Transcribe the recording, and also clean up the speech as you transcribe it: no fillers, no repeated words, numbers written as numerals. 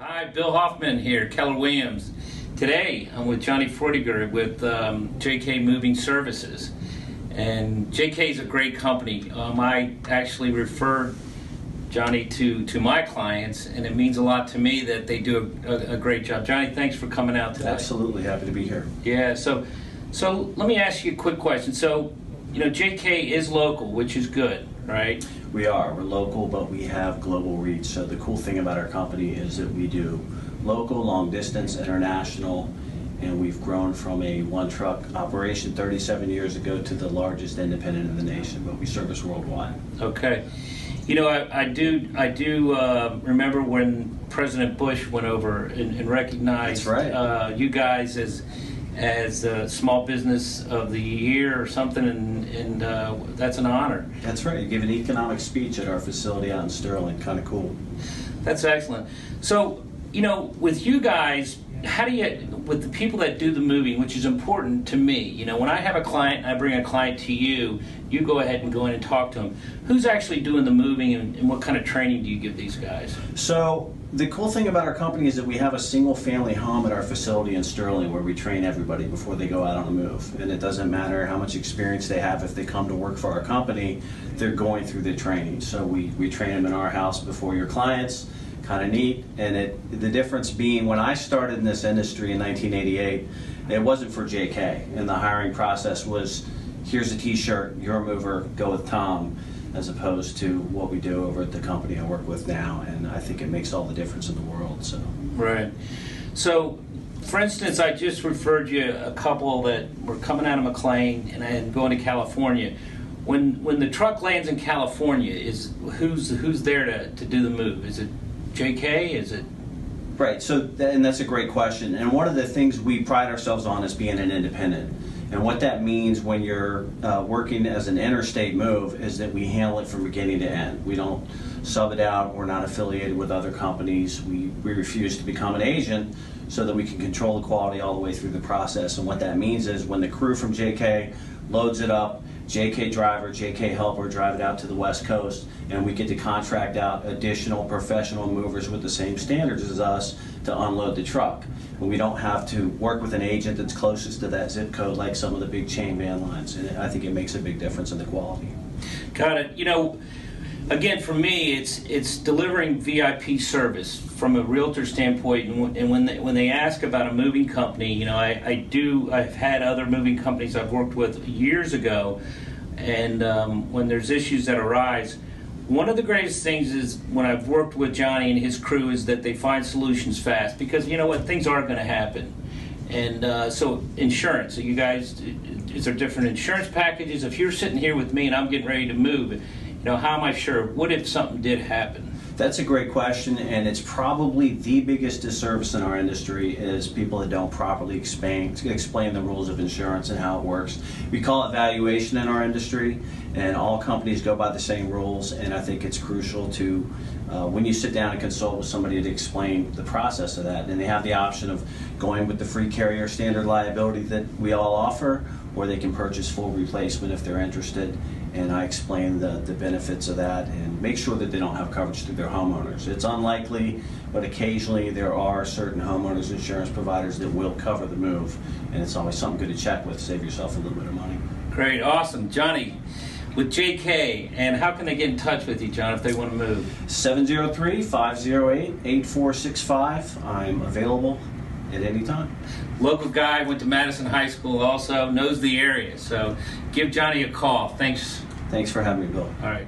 Hi, Bill Hoffman here, Keller Williams. Today, I'm with Johnny Freudiger with JK Moving Services. And JK is a great company. I actually referred Johnny to my clients, and it means a lot to me that they do a great job. Johnny, thanks for coming out today. Absolutely, happy to be here. Yeah, so let me ask you a quick question. So, JK is local, which is good, right? We are. We're local, but we have global reach. So the cool thing about our company is that we do local, long distance, international, and we've grown from a one-truck operation 37 years ago to the largest independent in the nation, but we service worldwide. Okay. I do remember when President Bush went over and recognized you guys as Small Business of the Year or something, and that's an honor. That's right. You gave an economic speech at our facility out in Sterling. Kind of cool. That's excellent. So, with you guys, how do you, with the people that do the moving, which is important to me, when I have a client and I bring a client to you, you go ahead and go in and talk to them. Who's actually doing the moving, and what kind of training do you give these guys? So the cool thing about our company is that we have a single family home at our facility in Sterling where we train everybody before they go out on a move. And it doesn't matter how much experience they have. If they come to work for our company, they're going through the training. So we train them in our house before your clients. Kind of neat. And the difference being, when I started in this industry in 1988, it wasn't for JK, and the hiring process was, here's a t-shirt, you're a mover, go with Tom, as opposed to what we do over at the company I work with now. And I think it makes all the difference in the world. So right. So for instance, I just referred you a couple that were coming out of McLean and going to California. When the truck lands in California, who's there to do the move? Is it JK? Is it? Right, and that's a great question. And one of the things we pride ourselves on is being an independent. And what that means when you're working as an interstate move is that we handle it from beginning to end. We don't sub it out. We're not affiliated with other companies. We refuse to become an agent so that we can control the quality all the way through the process. And what that means is when the crew from JK loads it up, JK driver, JK helper drive it out to the West Coast, and we get to contract out additional professional movers with the same standards as us to unload the truck. And we don't have to work with an agent that's closest to that zip code like some of the big chain van lines. And I think it makes a big difference in the quality. Got it. Again, for me, it's delivering VIP service from a realtor standpoint. And when they ask about a moving company, I've had other moving companies I've worked with years ago, and when there's issues that arise, one of the greatest things is when I've worked with Johnny and his crew is that they find solutions fast, because things are going to happen. And so insurance, so you guys, is there different insurance packages? If you're sitting here with me and I'm getting ready to move, how am I sure? What if something did happen? That's a great question, and it's probably the biggest disservice in our industry is people that don't properly explain the rules of insurance and how it works. We call it valuation in our industry, and all companies go by the same rules, and I think it's crucial to, when you sit down and consult with somebody, to explain the process of that. And they have the option of going with the free carrier standard liability that we all offer, or they can purchase full replacement if they're interested. And I explain the benefits of that and make sure that they don't have coverage through their homeowners. It's unlikely, but occasionally there are certain homeowners insurance providers that will cover the move, and it's always something good to check with, save yourself a little bit of money. Great, awesome. Johnny, with JK, and how can they get in touch with you, John, if they want to move? 703-508-8465. I'm available at any time. Local guy, went to Madison High School also, knows the area, so give Johnny a call. Thanks. Thanks for having me, Bill. All right.